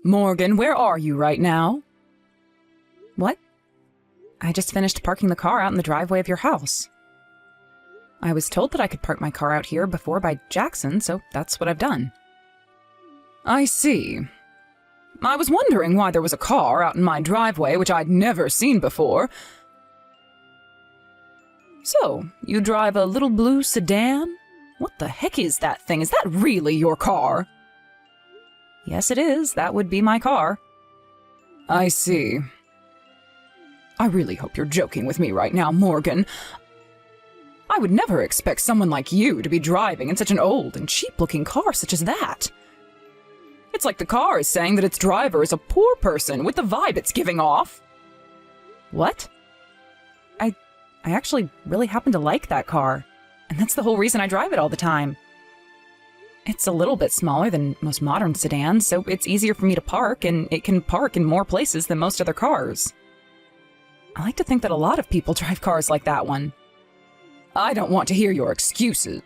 Morgan, where are you right now? What? I just finished parking the car out in the driveway of your house. I was told that I could park my car out here before by Jackson, so that's what I've done. I see. I was wondering why there was a car out in my driveway which I'd never seen before. So, you drive a little blue sedan? What the heck is that thing? Is that really your car? Yes, it is. That would be my car. I see. I really hope you're joking with me right now, Morgan. I would never expect someone like you to be driving in such an old and cheap-looking car such as that. It's like the car is saying that its driver is a poor person with the vibe it's giving off. What? I actually really happen to like that car, and that's the whole reason I drive it all the time. It's a little bit smaller than most modern sedans, so it's easier for me to park, and it can park in more places than most other cars. I like to think that a lot of people drive cars like that one. I don't want to hear your excuses.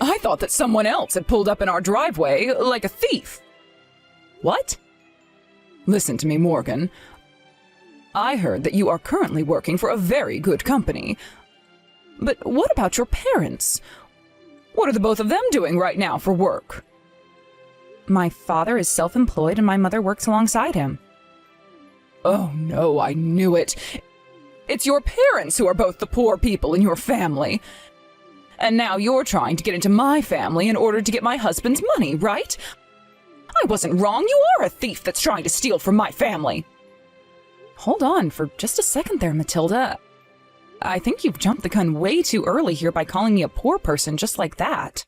I thought that someone else had pulled up in our driveway like a thief. What? Listen to me, Morgan. I heard that you are currently working for a very good company. But what about your parents? What are the both of them doing right now for work? My father is self-employed and my mother works alongside him. Oh no, I knew it. It's your parents who are both the poor people in your family. And now you're trying to get into my family in order to get my husband's money, right? I wasn't wrong. You are a thief that's trying to steal from my family. Hold on for just a second there, Matilda. I think you've jumped the gun way too early here by calling me a poor person just like that.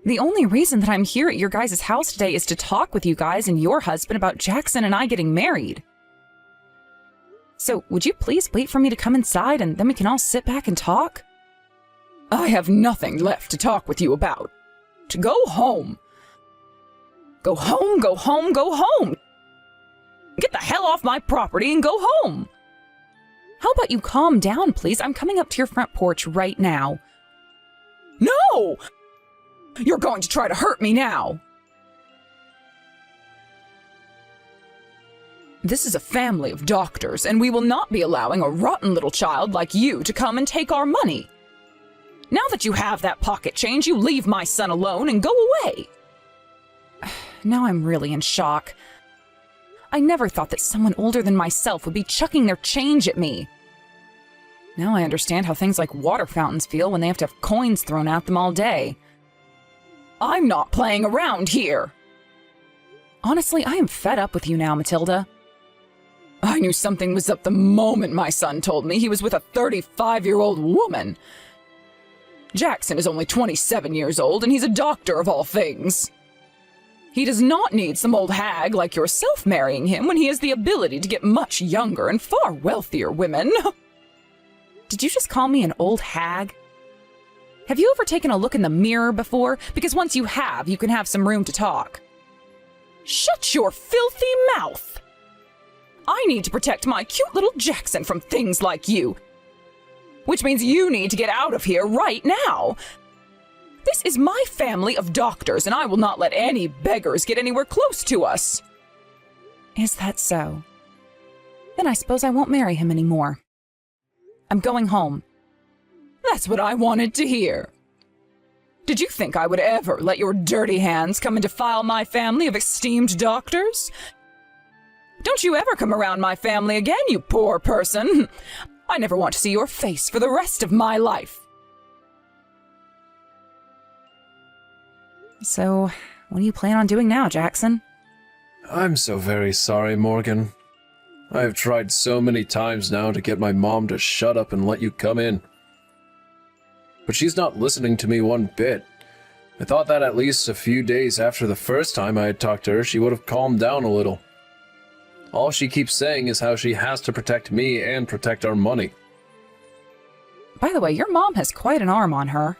The only reason that I'm here at your guys' house today is to talk with you guys and your husband about Jackson and I getting married. So, would you please wait for me to come inside and then we can all sit back and talk? I have nothing left to talk with you about. To go home. Go home, go home, go home! Get the hell off my property and go home! How about you calm down, please? I'm coming up to your front porch right now. No! You're going to try to hurt me now! This is a family of doctors, and we will not be allowing a rotten little child like you to come and take our money. Now that you have that pocket change, you leave my son alone and go away. Now I'm really in shock. I never thought that someone older than myself would be chucking their change at me. Now I understand how things like water fountains feel when they have to have coins thrown at them all day. I'm not playing around here. Honestly, I am fed up with you now, Matilda. I knew something was up the moment my son told me he was with a 35-year-old woman. Jackson is only 27 years old, and he's a doctor of all things. He does not need some old hag like yourself marrying him when he has the ability to get much younger and far wealthier women. Did you just call me an old hag? Have you ever taken a look in the mirror before? Because once you have, you can have some room to talk. Shut your filthy mouth! I need to protect my cute little Jackson from things like you. Which means you need to get out of here right now. This is my family of doctors, and I will not let any beggars get anywhere close to us. Is that so? Then I suppose I won't marry him anymore. I'm going home. That's what I wanted to hear. Did you think I would ever let your dirty hands come and defile my family of esteemed doctors? Don't you ever come around my family again, you poor person. I never want to see your face for the rest of my life. So, what do you plan on doing now, Jackson? I'm so very sorry, Morgan. I have tried so many times now to get my mom to shut up and let you come in. But she's not listening to me one bit. I thought that at least a few days after the first time I had talked to her, she would have calmed down a little. All she keeps saying is how she has to protect me and protect our money. By the way, your mom has quite an arm on her.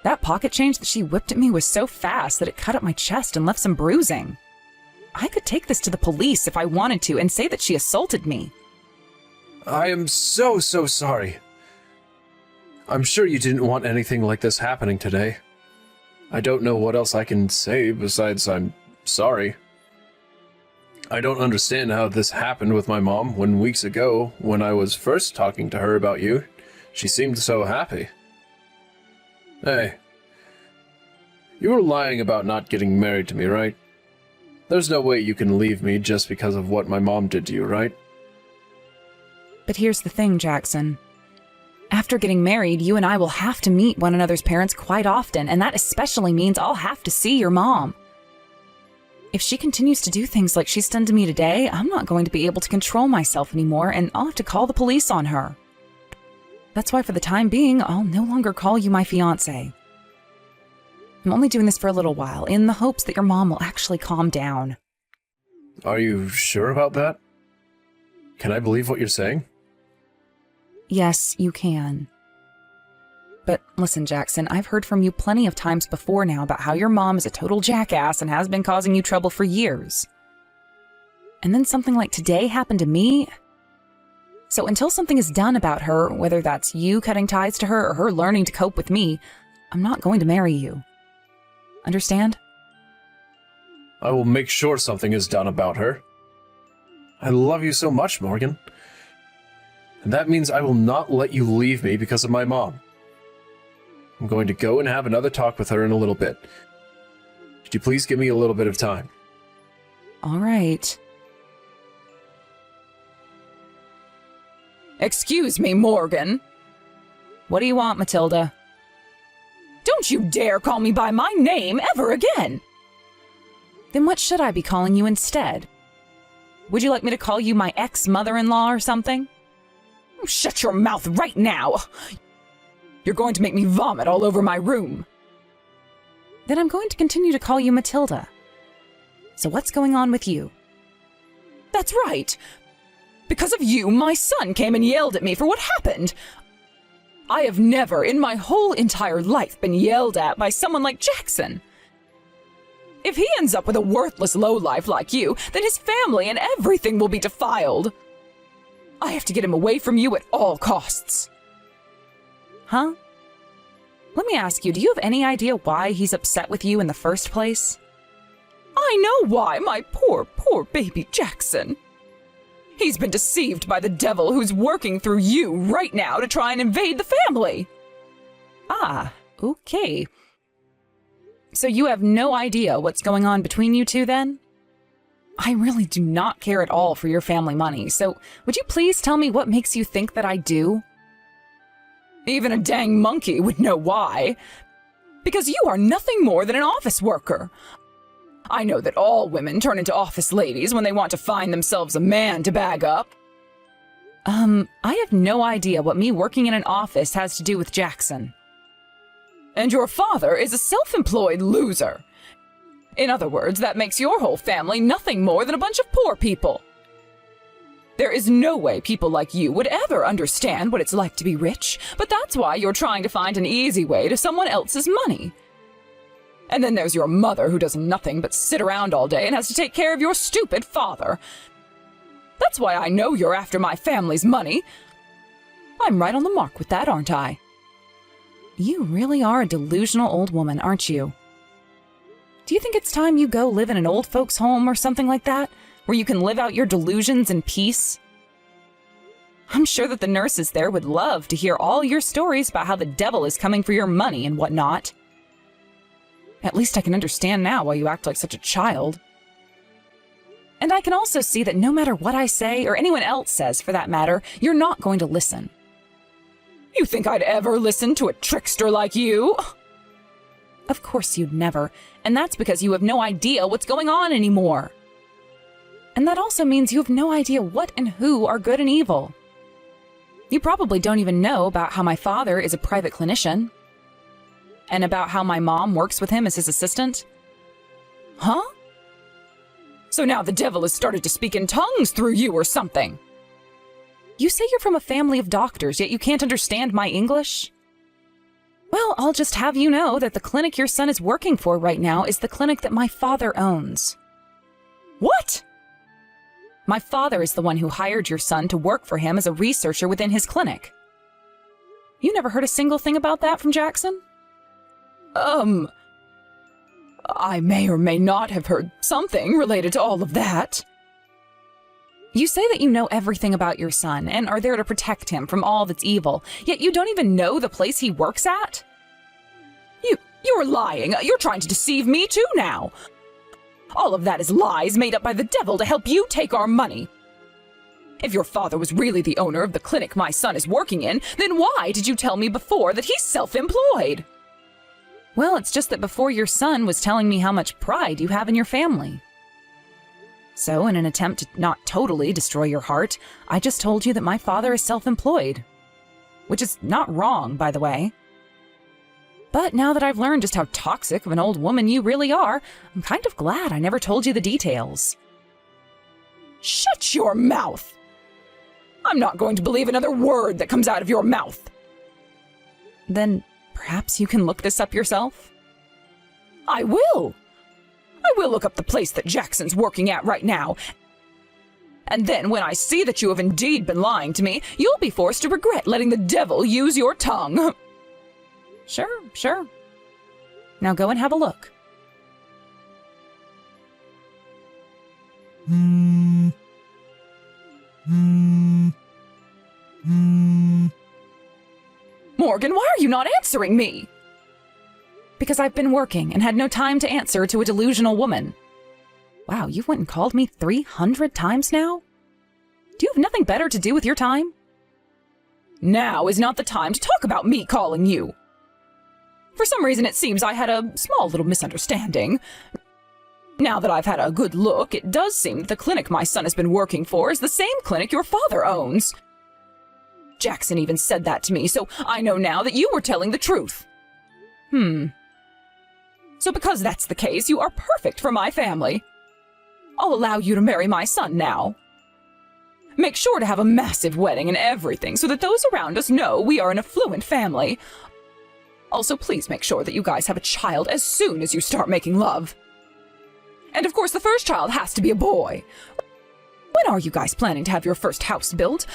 That pocket change that she whipped at me was so fast that it cut up my chest and left some bruising. I could take this to the police if I wanted to and say that she assaulted me. I am so sorry. I'm sure you didn't want anything like this happening today. I don't know what else I can say besides I'm sorry. I don't understand how this happened with my mom when weeks ago, when I was first talking to her about you, she seemed so happy. Hey, you were lying about not getting married to me, right? There's no way you can leave me just because of what my mom did to you, right? But here's the thing, Jackson. After getting married, you and I will have to meet one another's parents quite often, and that especially means I'll have to see your mom. If she continues to do things like she's done to me today, I'm not going to be able to control myself anymore, and I'll have to call the police on her. That's why for the time being, I'll no longer call you my fiancé. I'm only doing this for a little while, in the hopes that your mom will actually calm down. Are you sure about that? Can I believe what you're saying? Yes, you can. But listen, Jackson, I've heard from you plenty of times before now about how your mom is a total jackass and has been causing you trouble for years. And then something like today happened to me. So until something is done about her, whether that's you cutting ties to her or her learning to cope with me, I'm not going to marry you. Understand? I will make sure something is done about her. I love you so much, Morgan. And that means I will not let you leave me because of my mom. I'm going to go and have another talk with her in a little bit. Could you please give me a little bit of time? All right. Excuse me, Morgan. What do you want, Matilda? Don't you dare call me by my name ever again! Then what should I be calling you instead? Would you like me to call you my ex-mother-in-law or something? Shut your mouth right now! You're going to make me vomit all over my room. Then I'm going to continue to call you Matilda. So what's going on with you? That's right! Because of you, my son came and yelled at me for what happened. I have never in my whole entire life been yelled at by someone like Jackson. If he ends up with a worthless lowlife like you, then his family and everything will be defiled. I have to get him away from you at all costs. Huh? Let me ask you, do you have any idea why he's upset with you in the first place? I know why, my poor, poor baby Jackson. He's been deceived by the devil who's working through you right now to try and invade the family. Ah, okay. So you have no idea what's going on between you two then? I really do not care at all for your family money, so would you please tell me what makes you think that I do? Even a dang monkey would know why. Because you are nothing more than an office worker. I know that all women turn into office ladies when they want to find themselves a man to bag up. I have no idea what me working in an office has to do with Jackson. And your father is a self-employed loser. In other words, that makes your whole family nothing more than a bunch of poor people. There is no way people like you would ever understand what it's like to be rich, but that's why you're trying to find an easy way to someone else's money. And then there's your mother who does nothing but sit around all day and has to take care of your stupid father. That's why I know you're after my family's money. I'm right on the mark with that, aren't I? You really are a delusional old woman, aren't you? Do you think it's time you go live in an old folks' home or something like that, where you can live out your delusions in peace? I'm sure that the nurses there would love to hear all your stories about how the devil is coming for your money and whatnot. At least I can understand now why you act like such a child. And I can also see that no matter what I say, or anyone else says for that matter, you're not going to listen. You think I'd ever listen to a trickster like you? Of course you'd never, and that's because you have no idea what's going on anymore. And that also means you have no idea what and who are good and evil. You probably don't even know about how my father is a private clinician, and about how my mom works with him as his assistant. Huh? So now the devil has started to speak in tongues through you or something. You say you're from a family of doctors, yet you can't understand my English? Well, I'll just have you know that the clinic your son is working for right now is the clinic that my father owns. What? My father is the one who hired your son to work for him as a researcher within his clinic. You never heard a single thing about that from Jackson? I may or may not have heard something related to all of that. You say that you know everything about your son and are there to protect him from all that's evil, yet you don't even know the place he works at? You're lying. You're trying to deceive me too now. All of that is lies made up by the devil to help you take our money. If your father was really the owner of the clinic my son is working in, then why did you tell me before that he's self-employed? Well, it's just that before your son was telling me how much pride you have in your family. So, in an attempt to not totally destroy your heart, I just told you that my father is self-employed. Which is not wrong, by the way. But now that I've learned just how toxic of an old woman you really are, I'm kind of glad I never told you the details. Shut your mouth! I'm not going to believe another word that comes out of your mouth. Then perhaps you can look this up yourself? I will! I will look up the place that Jackson's working at right now. And then when I see that you have indeed been lying to me, you'll be forced to regret letting the devil use your tongue. Sure. Now go and have a look. Morgan, why are you not answering me? Because I've been working and had no time to answer to a delusional woman. Wow, you went and called me 300 times now? Do you have nothing better to do with your time? Now is not the time to talk about me calling you. For some reason, it seems I had a small little misunderstanding. Now that I've had a good look, it does seem that the clinic my son has been working for is the same clinic your father owns. Jackson even said that to me, so I know now that you were telling the truth. So because that's the case, you are perfect for my family. I'll allow you to marry my son now. Make sure to have a massive wedding and everything so that those around us know we are an affluent family. Also, please make sure that you guys have a child as soon as you start making love. And of course, the first child has to be a boy. When are you guys planning to have your first house built?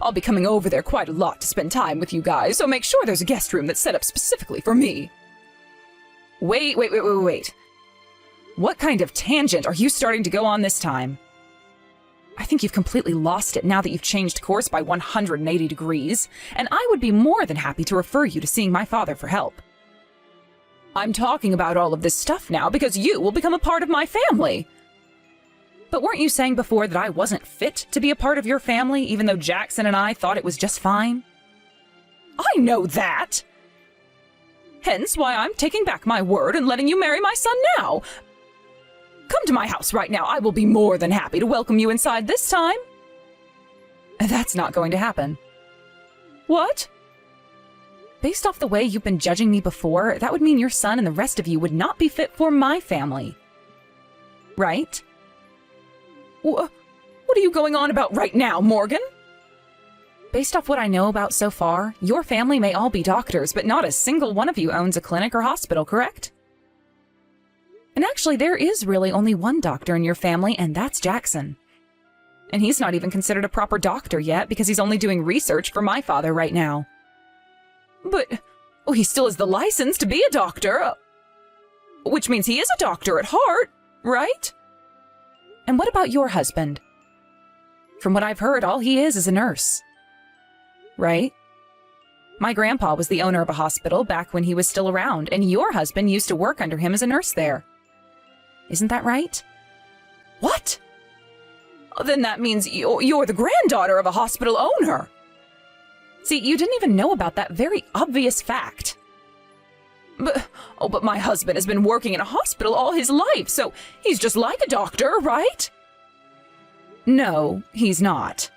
I'll be coming over there quite a lot to spend time with you guys, so make sure there's a guest room that's set up specifically for me. Wait. What kind of tangent are you starting to go on this time? I think you've completely lost it now that you've changed course by 180 degrees, and I would be more than happy to refer you to seeing my father for help. I'm talking about all of this stuff now because you will become a part of my family. But weren't you saying before that I wasn't fit to be a part of your family, even though Jackson and I thought it was just fine? I know that! Hence why I'm taking back my word and letting you marry my son now. Come to my house right now. I will be more than happy to welcome you inside this time. That's not going to happen. What? Based off the way you've been judging me before, that would mean your son and the rest of you would not be fit for my family. Right? What are you going on about right now, Morgan? Based off what I know about so far, your family may all be doctors, but not a single one of you owns a clinic or hospital, correct? And actually, there is really only one doctor in your family, and that's Jackson. And he's not even considered a proper doctor yet because he's only doing research for my father right now. But he still has the license to be a doctor, which means he is a doctor at heart, right? And what about your husband? From what I've heard, all he is a nurse. Right? My grandpa was the owner of a hospital back when he was still around, and your husband used to work under him as a nurse there. Isn't that right? What? Then that means you're the granddaughter of a hospital owner. See, you didn't even know about that very obvious fact. But my husband has been working in a hospital all his life, so he's just like a doctor, right? No, he's not.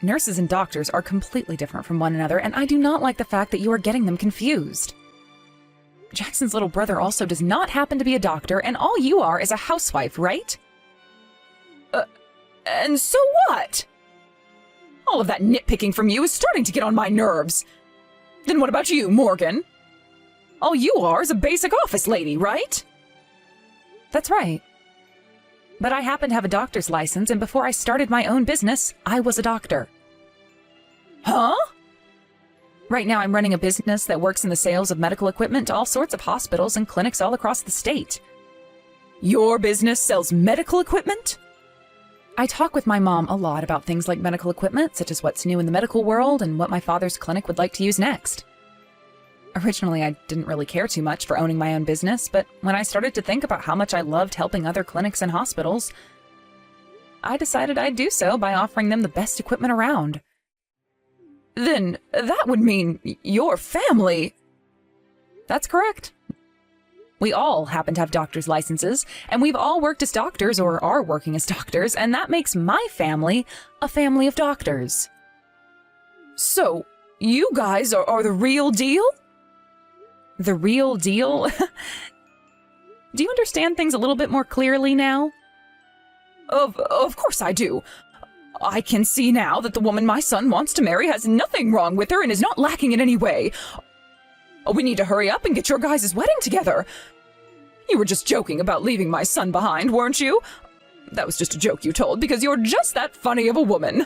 Nurses and doctors are completely different from one another, and I do not like the fact that you are getting them confused. Jackson's little brother also does not happen to be a doctor, and all you are is a housewife, right? And so what? All of that nitpicking from you is starting to get on my nerves. Then what about you, Morgan? All you are is a basic office lady, right? That's right. But I happen to have a doctor's license, and before I started my own business, I was a doctor. Huh? Right now, I'm running a business that works in the sales of medical equipment to all sorts of hospitals and clinics all across the state. Your business sells medical equipment? I talk with my mom a lot about things like medical equipment, such as what's new in the medical world and what my father's clinic would like to use next. Originally, I didn't really care too much for owning my own business, but when I started to think about how much I loved helping other clinics and hospitals, I decided I'd do so by offering them the best equipment around. Then that would mean your family. That's correct. We all happen to have doctor's licenses, and we've all worked as doctors or are working as doctors, and that makes my family a family of doctors. So, you guys are the real deal? The real deal? Do you understand things a little bit more clearly now? Of course I do. I can see now that the woman my son wants to marry has nothing wrong with her and is not lacking in any way. We need to hurry up and get your guys' wedding together. You were just joking about leaving my son behind, weren't you? That was just a joke you told because you're just that funny of a woman.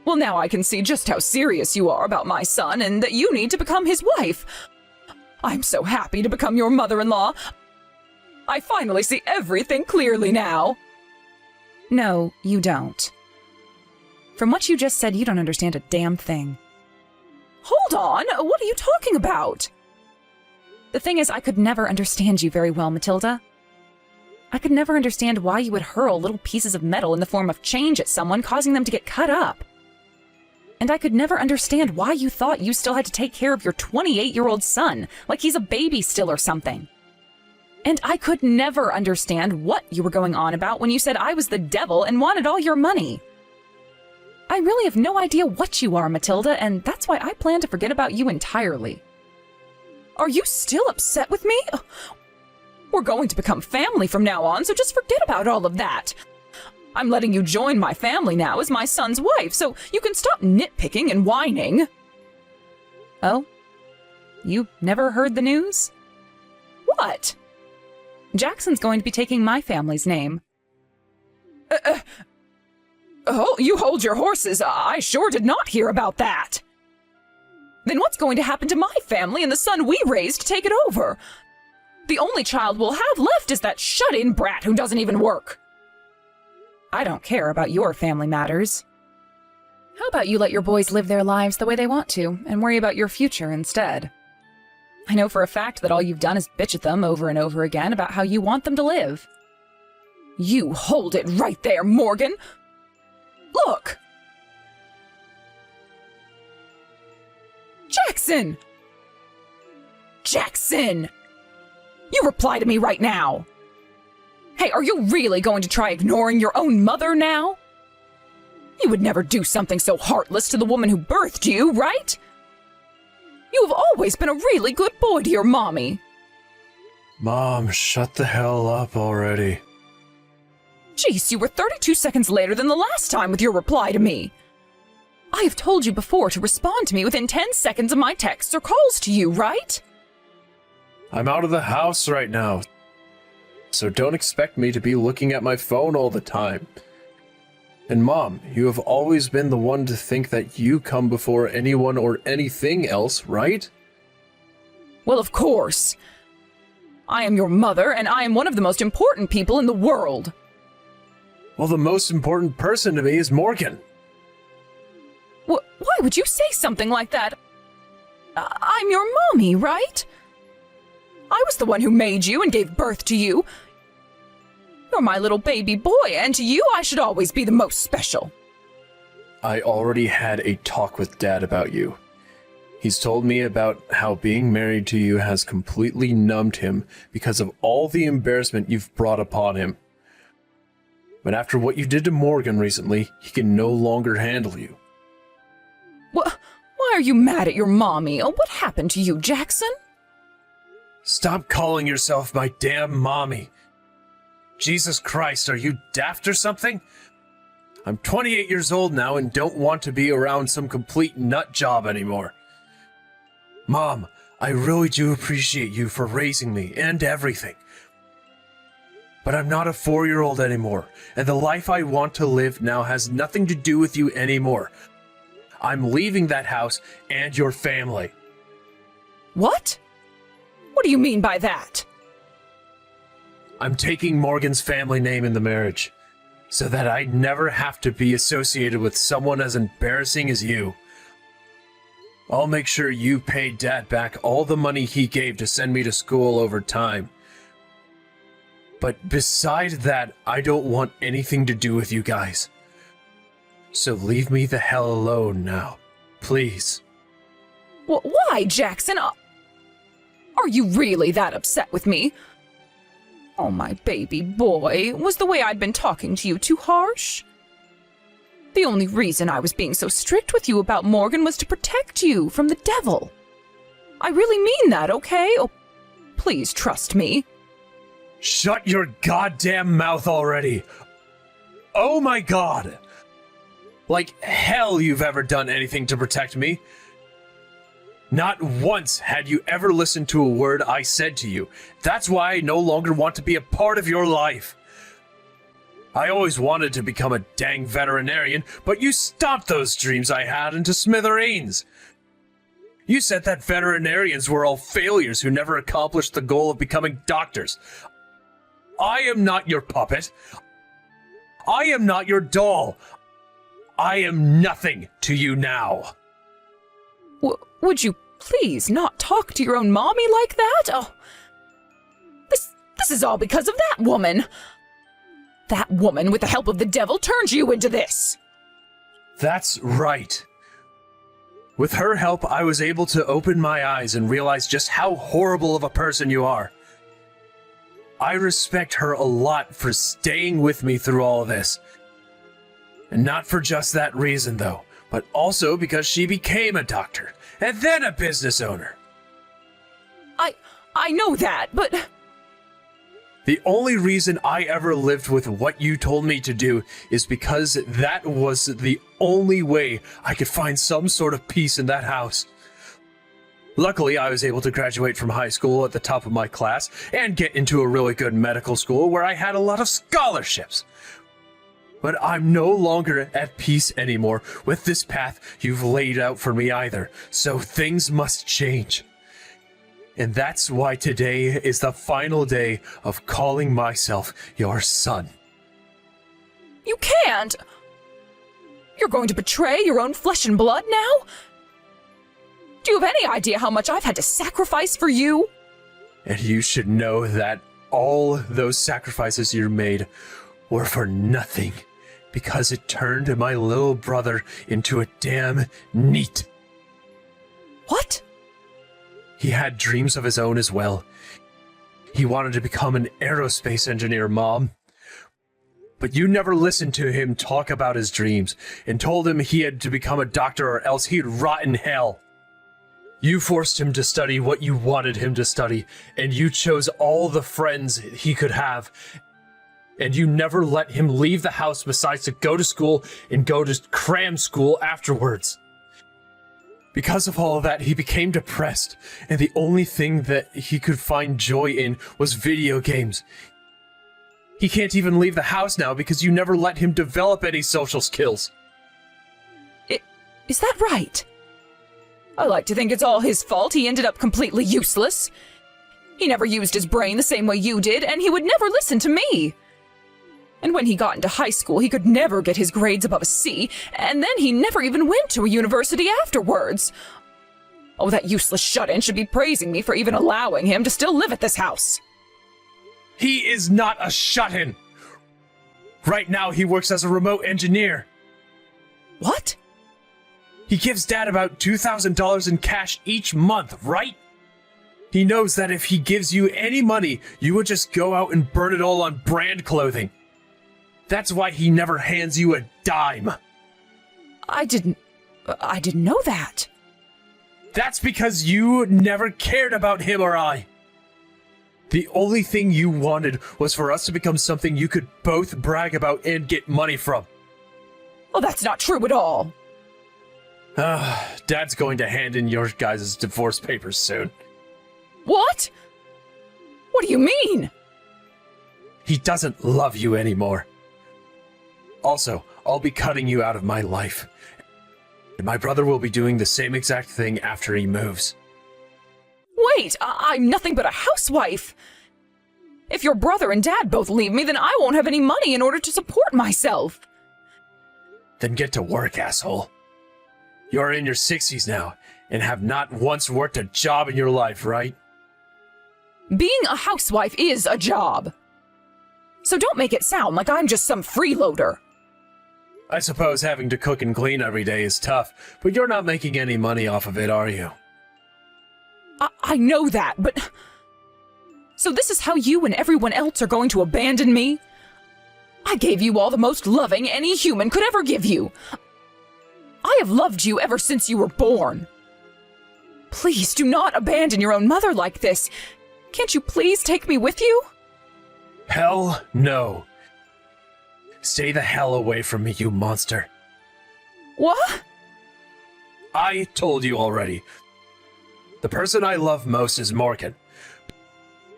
Well, now I can see just how serious you are about my son and that you need to become his wife. I'm so happy to become your mother-in-law. I finally see everything clearly now. No, you don't. From what you just said, you don't understand a damn thing. Hold on, what are you talking about? The thing is, I could never understand you very well, Matilda. I could never understand why you would hurl little pieces of metal in the form of change at someone, causing them to get cut up. And I could never understand why you thought you still had to take care of your 28-year-old son, like he's a baby still or something. And I could never understand what you were going on about when you said I was the devil and wanted all your money. I really have no idea what you are, Matilda, and that's why I plan to forget about you entirely. Are you still upset with me? We're going to become family from now on, so just forget about all of that. I'm letting you join my family now as my son's wife, so you can stop nitpicking and whining. Oh? You never heard the news? What? Jackson's going to be taking my family's name. Oh, you hold your horses. I sure did not hear about that. Then what's going to happen to my family and the son we raised to take it over? The only child we'll have left is that shut-in brat who doesn't even work. I don't care about your family matters. How about you let your boys live their lives the way they want to and worry about your future instead? I know for a fact that all you've done is bitch at them over and over again about how you want them to live. You hold it right there, Morgan! Look! Jackson! Jackson! You reply to me right now! Hey, are you really going to try ignoring your own mother now? You would never do something so heartless to the woman who birthed you, right? You have always been a really good boy to your mommy. Mom, shut the hell up already. Jeez, you were 32 seconds later than the last time with your reply to me. I have told you before to respond to me within 10 seconds of my texts or calls to you, right? I'm out of the house right now, so don't expect me to be looking at my phone all the time. And Mom, you have always been the one to think that you come before anyone or anything else, right? Well, of course. I am your mother, and I am one of the most important people in the world. Well, the most important person to me is Morgan. Why would you say something like that? I'm your mommy, right? I was the one who made you and gave birth to you. You're my little baby boy, and to you I should always be the most special. I already had a talk with Dad about you. He's told me about how being married to you has completely numbed him because of all the embarrassment you've brought upon him. But after what you did to Morgan recently, he can no longer handle you. Why are you mad at your mommy? What happened to you, Jackson? Stop calling yourself my damn mommy. Jesus Christ, are you daft or something? I'm 28 years old now and don't want to be around some complete nut job anymore. Mom, I really do appreciate you for raising me and everything. But I'm not a 4-year-old anymore, and the life I want to live now has nothing to do with you anymore. I'm leaving that house and your family. What? What do you mean by that? I'm taking Morgan's family name in the marriage. so that I never have to be associated with someone as embarrassing as you. I'll make sure you pay Dad back all the money he gave to send me to school over time. But besides that, I don't want anything to do with you guys. So leave me the hell alone now, please. Why, Jackson? Are you really that upset with me? Oh, my baby boy, was the way I'd been talking to you too harsh? The only reason I was being so strict with you about Morgan was to protect you from the devil. I really mean that, okay? Oh, please trust me. Shut your goddamn mouth already! Oh my god! Like hell you've ever done anything to protect me. Not once had you ever listened to a word I said to you. That's why I no longer want to be a part of your life. I always wanted to become a dang veterinarian, but you stomped those dreams I had into smithereens. You said that veterinarians were all failures who never accomplished the goal of becoming doctors. I am not your puppet. I am not your doll. I am nothing to you now. Would you please not talk to your own mommy like that? Oh, this is all because of that woman. That woman, with the help of the devil, turned you into this. That's right. With her help, I was able to open my eyes and realize just how horrible of a person you are. I respect her a lot for staying with me through all of this. And not for just that reason, though, but also because she became a doctor, and then a business owner. I know that, but... The only reason I ever lived with what you told me to do is because that was the only way I could find some sort of peace in that house. Luckily, I was able to graduate from high school at the top of my class and get into a really good medical school where I had a lot of scholarships. But I'm no longer at peace anymore with this path you've laid out for me either, so things must change. And that's why today is the final day of calling myself your son. You can't! You're going to betray your own flesh and blood now? Do you have any idea how much I've had to sacrifice for you? And you should know that all those sacrifices you made were for nothing, because it turned my little brother into a damn NEET. What? He had dreams of his own as well. He wanted to become an aerospace engineer, Mom. But you never listened to him talk about his dreams and told him he had to become a doctor or else he'd rot in hell. You forced him to study what you wanted him to study, and you chose all the friends he could have. And you never let him leave the house besides to go to school and go to cram school afterwards. Because of all of that, he became depressed, and the only thing that he could find joy in was video games. He can't even leave the house now because you never let him develop any social skills. Is that right? I like to think it's all his fault he ended up completely useless. He never used his brain the same way you did, and he would never listen to me. And when he got into high school, he could never get his grades above a C, and then he never even went to a university afterwards. Oh, that useless shut-in should be praising me for even allowing him to still live at this house. He is not a shut-in. Right now, he works as a remote engineer. What? He gives Dad about $2,000 in cash each month, right? He knows that if he gives you any money, you would just go out and burn it all on brand clothing. That's why he never hands you a dime. I didn't know that. That's because you never cared about him or I. The only thing you wanted was for us to become something you could both brag about and get money from. Oh, that's not true at all. Dad's going to hand in your guys' divorce papers soon. What? What do you mean? He doesn't love you anymore. Also, I'll be cutting you out of my life. And my brother will be doing the same exact thing after he moves. Wait, I'm nothing but a housewife. If your brother and dad both leave me, then I won't have any money in order to support myself. Then get to work, asshole. You're in your 60s now and have not once worked a job in your life, right? Being a housewife is a job. So don't make it sound like I'm just some freeloader. I suppose having to cook and clean every day is tough, but you're not making any money off of it, are you? I know that, but... So this is how you and everyone else are going to abandon me? I gave you all the most loving any human could ever give you. I have loved you ever since you were born. Please do not abandon your own mother like this. Can't you please take me with you? Hell no. Stay the hell away from me, you monster. What? I told you already. The person I love most is Morgan.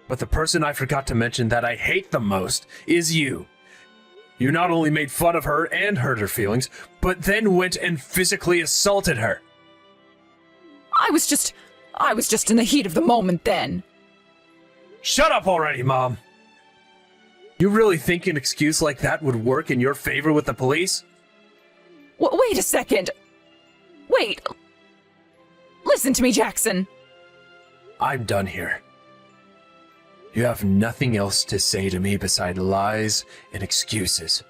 But the person I forgot to mention that I hate the most is you. You not only made fun of her and hurt her feelings, but then went and physically assaulted her. I was just in the heat of the moment then. Shut up already, Mom. You really think an excuse like that would work in your favor with the police? Wait a second. Wait. Listen to me, Jackson. I'm done here. You have nothing else to say to me beside lies and excuses.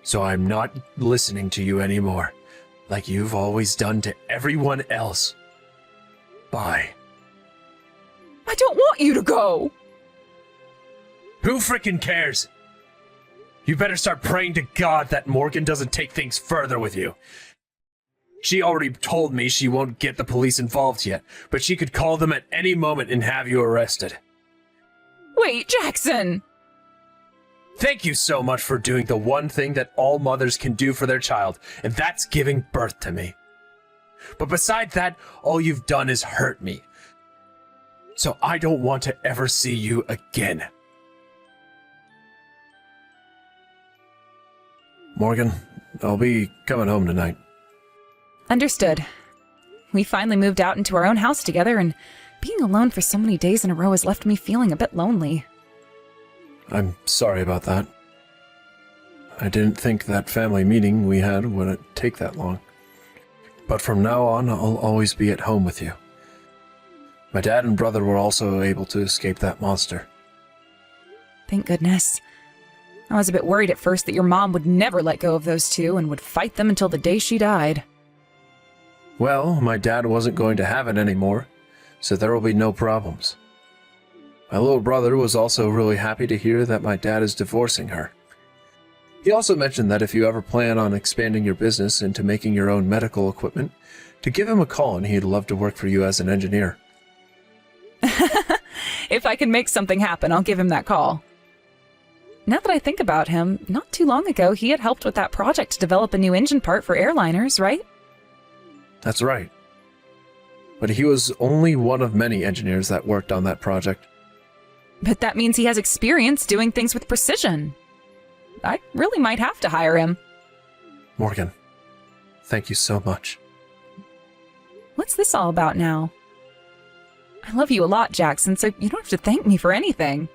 So I'm not listening to you anymore, like you've always done to everyone else. Bye. I don't want you to go. Who frickin' cares? You better start praying to God that Morgan doesn't take things further with you. She already told me she won't get the police involved yet, but she could call them at any moment and have you arrested. Wait, Jackson! Thank you so much for doing the one thing that all mothers can do for their child, and that's giving birth to me. But beside that, all you've done is hurt me. So I don't want to ever see you again. Morgan, I'll be coming home tonight. Understood. We finally moved out into our own house together, and being alone for so many days in a row has left me feeling a bit lonely. I'm sorry about that. I didn't think that family meeting we had would take that long. But from now on, I'll always be at home with you. My dad and brother were also able to escape that monster. Thank goodness. I was a bit worried at first that your mom would never let go of those two and would fight them until the day she died. Well, my dad wasn't going to have it anymore, so there will be no problems. My little brother was also really happy to hear that my dad is divorcing her. He also mentioned that if you ever plan on expanding your business into making your own medical equipment, to give him a call and he'd love to work for you as an engineer. If I can make something happen, I'll give him that call. Now that I think about him, not too long ago he had helped with that project to develop a new engine part for airliners, right? That's right. But he was only one of many engineers that worked on that project. But that means he has experience doing things with precision. I really might have to hire him. Morgan, thank you so much. What's this all about now? I love you a lot, Jackson, so you don't have to thank me for anything.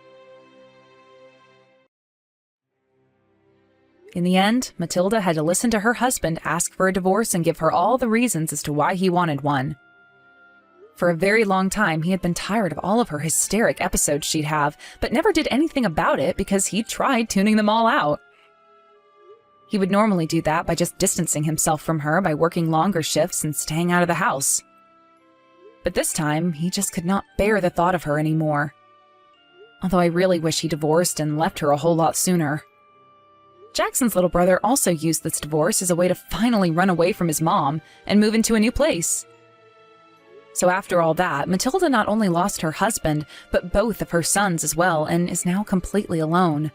In the end, Matilda had to listen to her husband ask for a divorce and give her all the reasons as to why he wanted one. For a very long time, he had been tired of all of her hysteric episodes she'd have, but never did anything about it because he tried tuning them all out. He would normally do that by just distancing himself from her by working longer shifts and staying out of the house. But this time, he just could not bear the thought of her anymore. Although I really wish he divorced and left her a whole lot sooner. Jackson's little brother also used this divorce as a way to finally run away from his mom and move into a new place. So after all that, Matilda not only lost her husband, but both of her sons as well, and is now completely alone.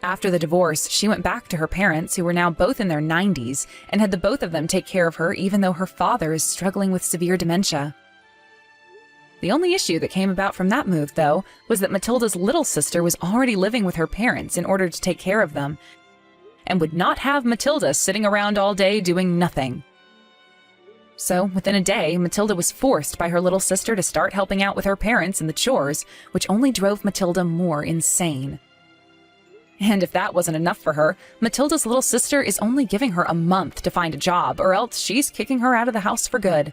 After the divorce, she went back to her parents, who were now both in their 90s, and had the both of them take care of her even though her father is struggling with severe dementia. The only issue that came about from that move, though, was that Matilda's little sister was already living with her parents in order to take care of them, and would not have Matilda sitting around all day doing nothing. So, within a day, Matilda was forced by her little sister to start helping out with her parents in the chores, which only drove Matilda more insane. And if that wasn't enough for her, Matilda's little sister is only giving her a month to find a job, or else she's kicking her out of the house for good.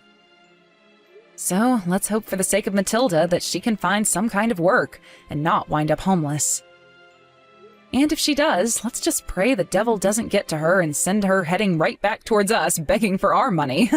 So, let's hope for the sake of Matilda that she can find some kind of work and not wind up homeless. And if she does, let's just pray the devil doesn't get to her and send her heading right back towards us begging for our money.